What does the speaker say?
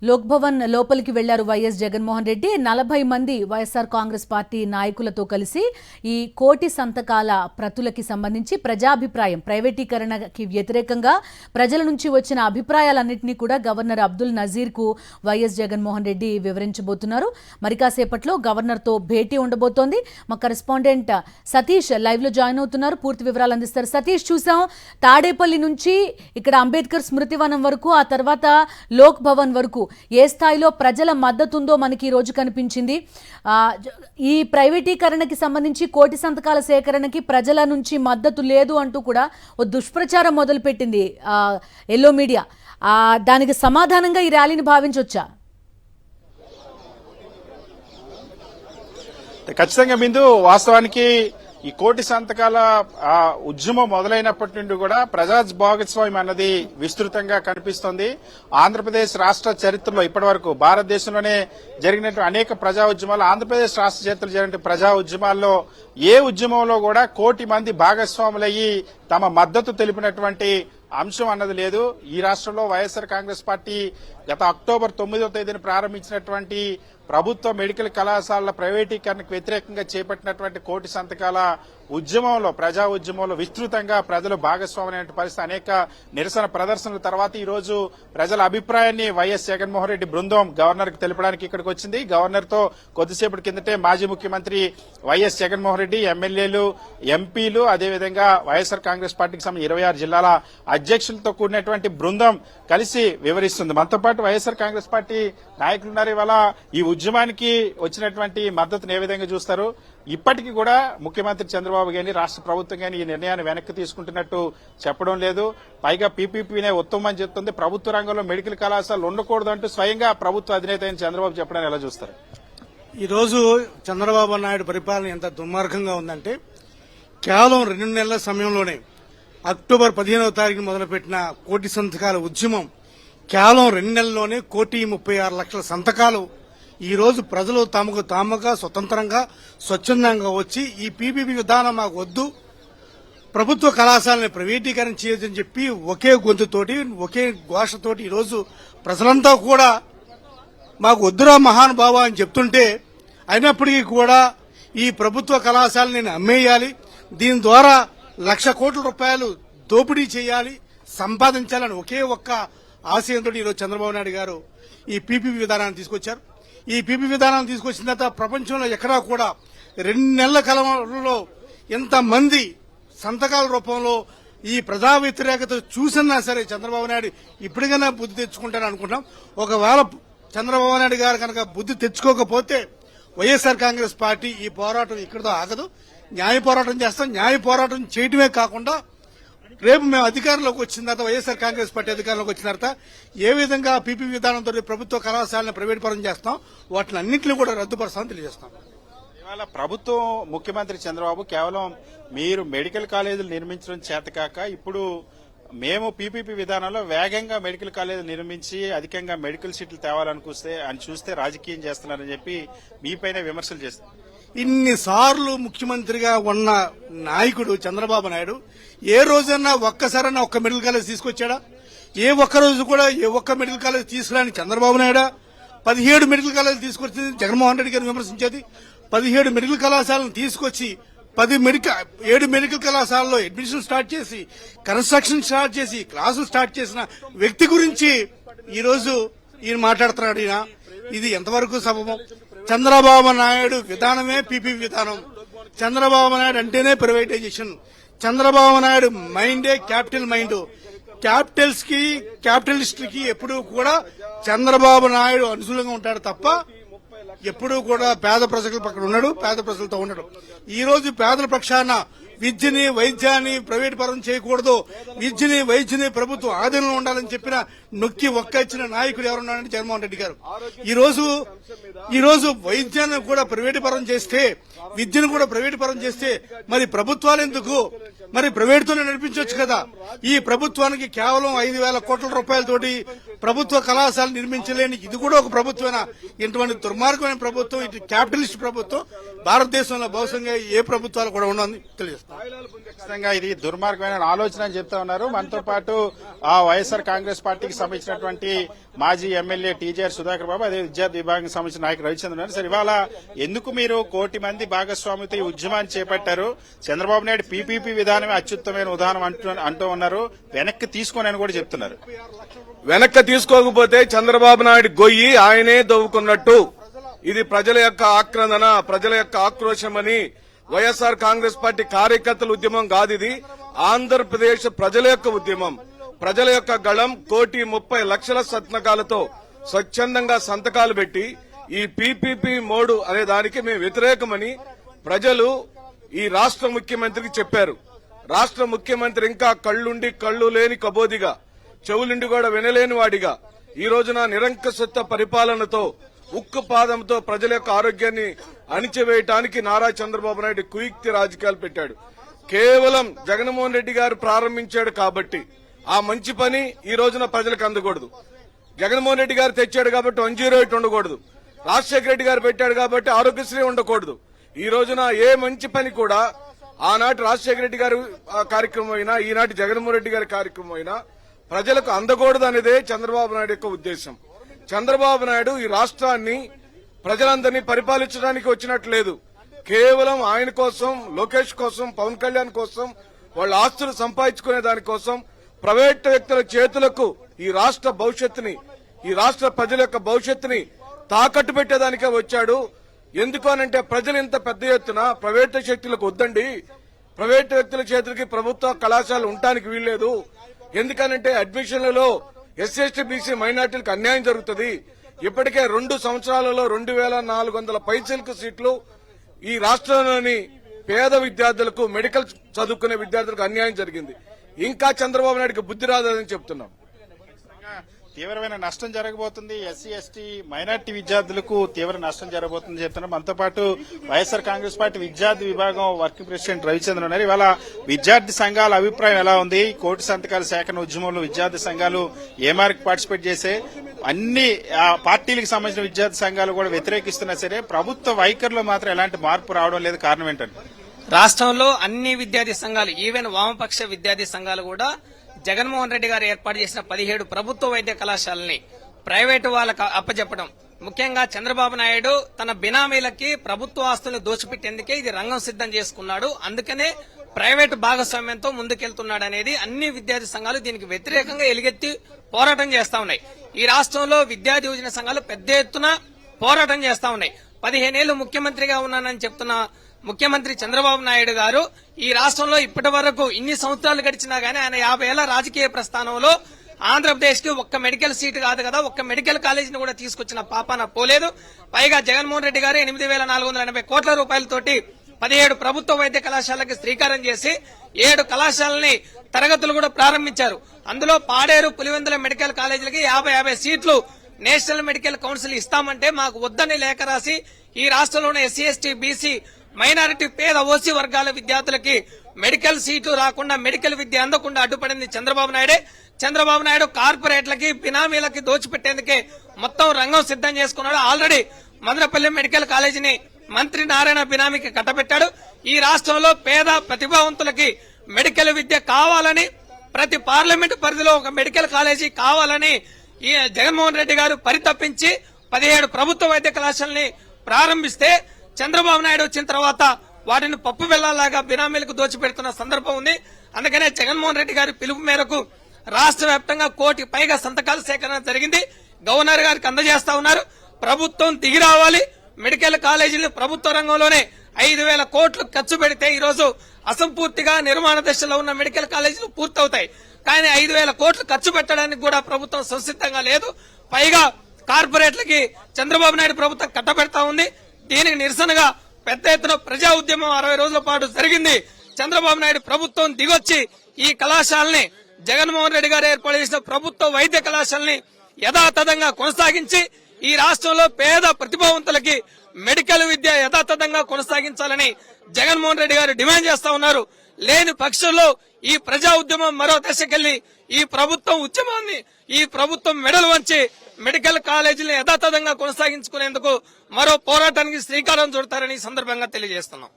లోక్ భవన్ లోపలికి వెళ్లారు వైఎస్ జగన్మోహన్ రెడ్డి. 40 మంది వైఎస్ఆర్ కాంగ్రెస్ పార్టీ నాయకులతో కలిసి ఈ కోటి సంతకాల ప్రతులకి సంబంధించి ప్రజాభిప్రాయం, ప్రైవేటీకరణకి వ్యతిరేకంగా ప్రజల నుంచి వచ్చిన అభిప్రాయాలన్నింటినీ కూడా గవర్నర్ అబ్దుల్ నజీర్ కు వైఎస్ జగన్మోహన్ రెడ్డి వివరించబోతున్నారు. మరి కాసేపట్లో గవర్నర్ తో భేటీ ఉండబోతోంది. మా కరెస్పాండెంట్ సతీష్ లైవ్ లో జాయిన్ అవుతున్నారు, పూర్తి వివరాలు అందిస్తారు. సతీష్, చూసాం తాడేపల్లి నుంచి ఇక్కడ అంబేద్కర్ స్మృతివనం వరకు, ఆ తర్వాత లోక్ భవన్ వరకు ఏ స్థాయిలో ప్రజల మద్దతు ఉందో మనకి ఈ రోజు కనిపించింది. ఈ ప్రైవేటీకరణకి సంబంధించి కోటి సంతకాల సేకరణకి ప్రజల నుంచి మద్దతు లేదు అంటూ కూడా ఓ దుష్ప్రచారం మొదలుపెట్టింది ఎల్లో మీడియా. దానికి సమాధానంగా ఈ ర్యాలీని భావించవచ్చా? ఖచ్చితంగా బిందు, వాస్తవానికి ఈ కోటి సంతకాల ఉద్యమం మొదలైనప్పటి నుండి కూడా ప్రజా భాగస్వామ్యం అన్నది విస్తృతంగా కనిపిస్తోంది. ఆంధ్రప్రదేశ్ రాష్ట్ర చరిత్రలో ఇప్పటి వరకు భారతదేశంలోనే జరిగినటువంటి అనేక ప్రజా ఉద్యమాలు, ఆంధ్రప్రదేశ్ రాష్ట్ర చరిత్రలో జరిగిన ప్రజా ఉద్యమాల్లో ఏ ఉద్యమంలో కూడా కోటి మంది భాగస్వాములయ్యి తమ మద్దతు తెలిపినటువంటి అంశం అన్నది లేదు. ఈ రాష్ట్రంలో వైఎస్ఆర్ కాంగ్రెస్ పార్టీ గత అక్టోబర్ 9వ తేదీన ప్రారంభించినటువంటి ప్రభుత్వ మెడికల్ కళాశాలల ప్రైవేటీకరణకు వ్యతిరేకంగా చేపట్టినటువంటి కోటి సంతకాల ఉద్యమంలో, ప్రజా ఉద్యమంలో విస్తృతంగా ప్రజలు భాగస్వామ్యమైన పరిస్థితి, అనేక నిరసన ప్రదర్శనల తర్వాత ఈ రోజు ప్రజల అభిప్రాయాన్ని వైఎస్ జగన్మోహన్ రెడ్డి బృందం గవర్నర్ కు తెలపడానికి ఇక్కడికి వచ్చింది. గవర్నర్ తో కొద్దిసేపటి కిందటే మాజీ ముఖ్యమంత్రి వైఎస్ జగన్మోహన్ రెడ్డి, ఎమ్మెల్యేలు, ఎంపీలు, అదేవిధంగా వైఎస్ఆర్ కాంగ్రెస్ పార్టీకి సంబంధించిన 26 జిల్లాల అధ్యక్షులతో కూడినటువంటి బృందం కలిసి వివరిస్తుంది. మనతో పాటు వైఎస్ఆర్ కాంగ్రెస్ పార్టీ నాయకులున్నారు. ఇవాళ ఈ ఉద్యమానికి వచ్చినటువంటి మద్దతును ఏ విధంగా చూస్తారు? ఇప్పటికీ కూడా ముఖ్యమంత్రి చంద్రబాబు గాని, రాష్ట్ర ప్రభుత్వం గాని ఈ నిర్ణయాన్ని వెనక్కి తీసుకుంటున్నట్టు చెప్పడం లేదు. పైగా పీపీపీనే ఉత్తమం అని చెప్తుంది. ప్రభుత్వ రంగంలో మెడికల్ కళాశాలలు ఉండకూడదు అంటూ స్వయంగా ప్రభుత్వ అధినేత అయిన చంద్రబాబు చెప్పడాన్ని ఎలా చూస్తారు? ఈ రోజు చంద్రబాబు నాయుడు పరిపాలన ఎంత దుర్మార్గంగా ఉందంటే, కేవలం 2 నెలల సమయంలోనే అక్టోబర్ 15వ తారీఖున మొదలుపెట్టిన కోటి సంతకాల ఉద్యమం కేవలం 2 నెలల్లోనే 1,36,00,000 సంతకాలు ఈ రోజు ప్రజలు తమకు తాముగా స్వతంత్రంగా స్వచ్ఛందంగా వచ్చి ఈ పీపీపీ విధానం మాకు వద్దు, ప్రభుత్వ కళాశాలని ప్రైవేటీకరణ చేయొద్దని చెప్పి ఒకే గొంతుతోటి, ఒకే ఘోషతోటి ఈరోజు ప్రజలంతా కూడా మాకు వద్దురా మహానుభావ అని చెప్తుంటే, అయినప్పటికీ కూడా ఈ ప్రభుత్వ కళాశాలని నేను అమ్మేయాలి, దీని ద్వారా 1,00,000 కోట్ల రూపాయలు దోపిడీ చేయాలి, సంపాదించాలని ఒకే ఒక్క ఆశయంతో ఈరోజు చంద్రబాబు నాయుడు గారు ఈ పీపీపీ విధానాన్ని తీసుకొచ్చారు. ఈ పీపీ విధానాన్ని తీసుకొచ్చిన తర్వాత ప్రపంచంలో ఎక్కడా కూడా 2 నెలల కాలంలో ఎంతమంది సంతకాల రూపంలో ఈ ప్రజా వ్యతిరేకత చూసినా సరే చంద్రబాబు నాయుడు ఇప్పటికైనా బుద్ధి తెచ్చుకుంటారని అనుకుంటాం. ఒకవేళ చంద్రబాబు నాయుడు గారు కనుక బుద్ధి తెచ్చుకోకపోతే వైఎస్ఆర్ కాంగ్రెస్ పార్టీ ఈ పోరాటం ఇక్కడితో ఆగదు, న్యాయ పోరాటం చేస్తాం. న్యాయ పోరాటం చేయడమే కాకుండా రేపు మేము అధికారంలోకి వచ్చిన తర్వాత, వైఎస్ఆర్ కాంగ్రెస్ పార్టీ అధికారంలోకి వచ్చిన తర్వాత ఏ విధంగా పీపీ విధానంతో ప్రభుత్వ కళాశాలను ప్రైవేట్ పరం చేస్తాం, వాటిని అన్నింటినీ కూడా రద్దుపరుస్తామని తెలియజేస్తాం. ఇవాళ ప్రభుత్వం, ముఖ్యమంత్రి చంద్రబాబు కేవలం మీరు మెడికల్ కాలేజీలు నిర్మించడం చేతకాక ఇప్పుడు మేము పీపీపీ విధానంలో వేగంగా మెడికల్ కాలేజీలు నిర్మించి అధికంగా మెడికల్ సీట్లు తేవాలనుకొస్తే అని చూస్తే రాజకీయం చేస్తున్నారని చెప్పి మీపైన విమర్శలు చేస్తారు. ఇన్నిసార్లు ముఖ్యమంత్రిగా ఉన్న నాయకుడు చంద్రబాబు నాయుడు ఏ రోజన్నా ఒక్కసారైనా ఒక్క మెడికల్ కాలేజ్ తీసుకొచ్చాడా? ఏ ఒక్క రోజు కూడా ఏ ఒక్క మెడికల్ కాలేజ్ తీసుకురాని చంద్రబాబు నాయుడా 17 మెడికల్ కాలేజీలు తీసుకొచ్చింది జగన్మోహన్ రెడ్డి గారిని విమర్శించేది. 17 మెడికల్ కళాశాలను తీసుకొచ్చి 7 మెడికల్ కళాశాలలో అడ్మిషన్ స్టార్ట్ చేసి, కన్స్ట్రక్షన్ స్టార్ట్ చేసి, క్లాసులు స్టార్ట్ చేసిన వ్యక్తి గురించి ఈ రోజు ఈయన మాట్లాడుతున్నాడు. ఇది ఎంతవరకు సబబం? చంద్రబాబు నాయుడు విధానమే పీపీ విధానం. చంద్రబాబు నాయుడు అంటేనే ప్రైవేటైజేషన్. చంద్రబాబు నాయుడు మైండే క్యాపిటల్ మైండ్. క్యాపిటల్స్ కి, క్యాపిటలిస్టులకి ఎప్పుడూ కూడా చంద్రబాబు నాయుడు అనుకూలంగా ఉంటాడు తప్ప ఎప్పుడూ కూడా పేద ప్రజల పక్కన ఉన్నాడు, పేద ప్రజలతో ఉన్నాడు. ఈ రోజు పేదల పక్షాన విద్యని, వైద్యాన్ని ప్రైవేట్ పరం చేయకూడదు, విద్యని, వైద్యని ప్రభుత్వం ఆధీనంలో ఉండాలని చెప్పిన నొక్కి ఇచ్చిన నాయకుడు ఎవరున్నారంటే జగన్మోహన్ రెడ్డి గారు. ఈ రోజు వైద్యాన్ని కూడా ప్రైవేట్ పరం చేస్తే, విద్యను కూడా ప్రైవేట్ పరం చేస్తే మరి ప్రభుత్వాలు ఎందుకు? మరి ప్రైవేటుతోనే నడిపించవచ్చు కదా. ఈ ప్రభుత్వానికి కేవలం 5,000 కోట్ల రూపాయలతోటి ప్రభుత్వ కళాశాల నిర్మించలేని ఇది కూడా ఒక ప్రభుత్వమేనా? ఇటువంటి దుర్మార్గమైన ప్రభుత్వం, ఇటు క్యాపిటలిస్ట్ ప్రభుత్వం భారతదేశంలో బహుశంగా ఏ ప్రభుత్వాలు కూడా ఉండని తెలియజేస్తాం. ఖచ్చితంగా ఇది దుర్మార్గమైన ఆలోచన అని చెప్తా ఉన్నారు. మనతో పాటు వైఎస్ఆర్ కాంగ్రెస్ పార్టీకి సంబంధించినటువంటి మాజీ ఎమ్మెల్యే టీజీఆర్ సుధాకర్ బాబు, అదే విద్యార్థి విభాగానికి సంబంధించిన నాయకుడు రవిచంద్ర ఉన్నారు. సార్, ఇవాళ ఎందుకు మీరు 1 కోటి మంది భాగస్వామితో ఈ ఉద్యమాన్ని చేపట్టారు? చంద్రబాబు నాయుడు పీపీపీ విధానమే అత్యుత్తమైన ఉదాహరణ అంటూ ఉన్నారు. వెనక్కి తీసుకోనని కూడా చెప్తున్నారు. వెనక్కి తీసుకోకపోతే చంద్రబాబు నాయుడు గొయ్యి ఆయనే దవ్వుకున్నట్టు. ఇది ప్రజల యొక్క ఆక్రందన, ప్రజల యొక్క ఆక్రోశమని వైఎస్ఆర్ కాంగ్రెస్ పార్టీ కార్యకర్తల ఉద్యమం కాదు. ఇది ఆంధ్రప్రదేశ్ ప్రజల యొక్క ఉద్యమం. ప్రజల యొక్క గళం 1,30,00,000 సంతకాలతో స్వచ్ఛందంగా సంతకాలు పెట్టి ఈ పీపీపీ మోడు అనే దానికి మేము వ్యతిరేకమని ప్రజలు ఈ రాష్ట్ర ముఖ్యమంత్రికి చెప్పారు. రాష్ట్ర ముఖ్యమంత్రి ఇంకా కళ్లుండి కళ్లు లేని కబోదిగా, చెవులుండి కూడా వినలేని వాడిగా ఈ రోజున నిరంకుశత్వ పరిపాలనతో ఉక్కు పాదంతో ప్రజల యొక్క ఆరోగ్యాన్ని అణిచివేయటానికి నారా చంద్రబాబు నాయుడు కుయుక్తి రాజకీయాలు పెట్టాడు. కేవలం జగన్మోహన్ రెడ్డి గారు ప్రారంభించాడు కాబట్టి ఆ మంచి పని ఈ రోజున ప్రజలకు అందకూడదు. జగన్మోహన్ రెడ్డి గారు తెచ్చాడు కాబట్టి 108 ఉండకూడదు. రాజశేఖర రెడ్డి గారు పెట్టాడు కాబట్టి ఆరోగ్యశ్రీ ఉండకూడదు. ఈ రోజున ఏ మంచి పని కూడా ఆనాటి రాజశేఖర రెడ్డి గారి కార్యక్రమం అయినా, ఈనాటి జగన్మోహన్ రెడ్డి గారి కార్యక్రమం అయినా ప్రజలకు అందకూడదు అనేదే చంద్రబాబు నాయుడు యొక్క ఉద్దేశం. చంద్రబాబు నాయుడు ఈ రాష్ట్రాన్ని ప్రజలందరినీ పరిపాలించడానికి వచ్చినట్లు లేదు. కేవలం ఆయన కోసం, లోకేష్ కోసం, పవన్ కళ్యాణ్ కోసం, వాళ్ళ ఆస్తులు సంపాదించుకునే దానికోసం ప్రైవేట్ వ్యక్తుల చేతులకు ఈ రాష్ట్ర భవిష్యత్తుని, ఈ రాష్ట్ర ప్రజల యొక్క భవిష్యత్తుని తాకట్టు పెట్టేదానికే వచ్చాడు. ఎందుకు అనంటే ప్రజలు ఇంత పెద్ద ఎత్తున ప్రైవేట్ శక్తులకు వద్దండి, ప్రైవేట్ వ్యక్తుల చేతులకి ప్రభుత్వ కళాశాలలు ఉండటానికి వీల్లేదు. ఎందుకనంటే అడ్మిషన్లలో ఎస్సీ ఎస్టీ బీసీ మైనార్టీలకు అన్యాయం జరుగుతుంది. ఇప్పటికే 2 సంవత్సరాలలో 2,400 పైసలకు సీట్లు ఈ రాష్ట్రంలోని పేద విద్యార్థులకు, మెడికల్ చదువుకునే విద్యార్థులకు అన్యాయం జరిగింది. ఇంకా చంద్రబాబు నాయుడుకి బుద్ధి రాదని చెప్తున్నాం. తీవ్రమైన నష్టం జరగబోతుంది. ఎస్సీ ఎస్టీ మైనార్టీ విద్యార్థులకు తీవ్ర నష్టం జరగబోతుంది చెప్తున్నాం. మనతో పాటు వైఎస్ఆర్ కాంగ్రెస్ పార్టీ విద్యార్థి విభాగం వర్కింగ్ ప్రెసిడెంట్ రవిచంద్ర ఉన్నారు. ఇవాళ విద్యార్థి సంఘాల అభిప్రాయం ఎలా ఉంది? 1 కోటి సంతకాల సేకరణ ఉద్యమంలో విద్యార్థి సంఘాలు ఏ మేరకు పార్టిసిపేట్ చేసే, అన్ని పార్టీలకు సంబంధించిన విద్యార్థి సంఘాలు కూడా వ్యతిరేకిస్తున్నా సరే ప్రభుత్వ వైఖరిలో మాత్రం ఎలాంటి మార్పు రావడం లేదు. కారణం ఏంటంటే రాష్ట్రంలో అన్ని విద్యార్థి సంఘాలు, ఈవెన్ వామపక్ష విద్యార్థి సంఘాలు కూడా జగన్మోహన్ రెడ్డి గారు ఏర్పాటు చేసిన 17 ప్రభుత్వ వైద్య కళాశాలని ప్రైవేటు వాళ్ళకు అప్పచెప్పడం, ముఖ్యంగా చంద్రబాబు నాయుడు తన బినామీలకి ప్రభుత్వ ఆస్తులను దోచిపెట్టేందుకే ఇది రంగం సిద్దం చేసుకున్నాడు. అందుకనే ప్రైవేటు భాగస్వామ్యంతో ముందుకెళ్తున్నాడు అనేది అన్ని విద్యార్థి సంఘాలు దీనికి వ్యతిరేకంగా ఎలుగెత్తి పోరాటం చేస్తా ఉన్నాయి. ఈ రాష్ట్రంలో విద్యార్థి యువజన సంఘాలు పెద్ద ఎత్తున పోరాటం చేస్తా ఉన్నాయి. 15 ఏళ్లు ముఖ్యమంత్రిగా ఉన్నానని చెప్తున్న ముఖ్యమంత్రి చంద్రబాబు నాయుడు గారు ఈ రాష్ట్రంలో ఇప్పటి వరకు ఇన్ని సంవత్సరాలు గడిచినా గానీ ఆయన 50 ఏళ్ల రాజకీయ ప్రస్థానంలో ఆంధ్రప్రదేశ్ కి ఒక్క మెడికల్ సీటు కాదు కదా, ఒక్క మెడికల్ కాలేజీని కూడా తీసుకొచ్చిన పాపాన పోలేదు. పైగా జగన్మోహన్ రెడ్డి గారు 8,480 కోట్ల రూపాయలతోటి 17 ప్రభుత్వ వైద్య కళాశాలకి శ్రీకారం చేసి 7 కళాశాలని తరగతులు కూడా ప్రారంభించారు. అందులో పాడేరు, పులివెందుల మెడికల్ కాలేజీలకి 50 సీట్లు నేషనల్ మెడికల్ కౌన్సిల్ ఇస్తామంటే మాకు వద్దని లేఖ రాసి ఈ రాష్ట్రంలోని ఎస్సీ ఎస్టీ బీసీ మైనారిటీ పేద ఓసీ వర్గాల విద్యార్థులకి మెడికల్ సీట్లు రాకుండా, మెడికల్ విద్య అందకుండా అడ్డుపడింది చంద్రబాబు నాయుడే. చంద్రబాబు నాయుడు కార్పొరేట్లకి, బినామీలకి దోచిపెట్టేందుకే మొత్తం రంగం సిద్దం చేసుకున్నాడు. ఆల్రెడీ మదనపల్లి మెడికల్ కాలేజీని మంత్రి నారాయణ బినామీకి కట్టబెట్టాడు. ఈ రాష్ట్రంలో పేద ప్రతిభావంతులకి మెడికల్ విద్య కావాలని, ప్రతి పార్లమెంటు పరిధిలో ఒక మెడికల్ కాలేజీ కావాలని ఈ జగన్మోహన్ రెడ్డి గారు పరితపించి 17 ప్రభుత్వ వైద్య కళాశాలని ప్రారంభిస్తే చంద్రబాబు నాయుడు వచ్చిన తర్వాత వాటిని పప్పు బెల్లాలాగా బినామీలకు దోచిపెడుతున్న సందర్భం ఉంది. అందుకనే జగన్మోహన్ రెడ్డి గారి పిలుపు మేరకు రాష్ట్ర వ్యాప్తంగా 1 కోటి పైగా సంతకాల సేకరణ జరిగింది. గవర్నర్ గారికి అందజేస్తా ఉన్నారు. ప్రభుత్వం దిగి రావాలి, మెడికల్ కాలేజీలు ప్రభుత్వ రంగంలోనే 5,000 కోట్లు ఖర్చు పెడితే ఈ రోజు అసంపూర్తిగా నిర్మాణ దశలో ఉన్న మెడికల్ కాలేజీలు పూర్తవుతాయి. కానీ 5,000 కోట్లు ఖర్చు పెట్టడానికి కూడా ప్రభుత్వం సంసిద్ధంగా లేదు. పైగా కార్పొరేట్లకి చంద్రబాబు నాయుడు ప్రభుత్వం కట్టబెడతా ఉంది. దీనికి నిరసనగా పెద్ద ఎత్తున ప్రజా ఉద్యమం 60 రోజుల పాటు జరిగింది. చంద్రబాబు నాయుడు ప్రభుత్వం దిగొచ్చి ఈ కళాశాలని, జగన్మోహన్ రెడ్డి గారు ఏర్పాటు చేసిన ప్రభుత్వ వైద్య కళాశాలని యథాతథంగా కొనసాగించి ఈ రాష్ట్రంలో పేద ప్రతిభావంతులకి మెడికల్ విద్య యథాతథంగా కొనసాగించాలని జగన్మోహన్ రెడ్డి గారు డిమాండ్ చేస్తా ఉన్నారు. లేని పక్షంలో ఈ ప్రజా ఉద్యమం మరో దశకెళ్లి ఈ ప్రభుత్వం ఉద్యమాన్ని ఈ ప్రభుత్వం మెడలు వంచి మెడికల్ కాలేజీలను యథాతథంగా కొనసాగించుకునేందుకు మరో పోరాటానికి శ్రీకారం చుడతారని ఈ సందర్భంగా తెలియజేస్తున్నాం.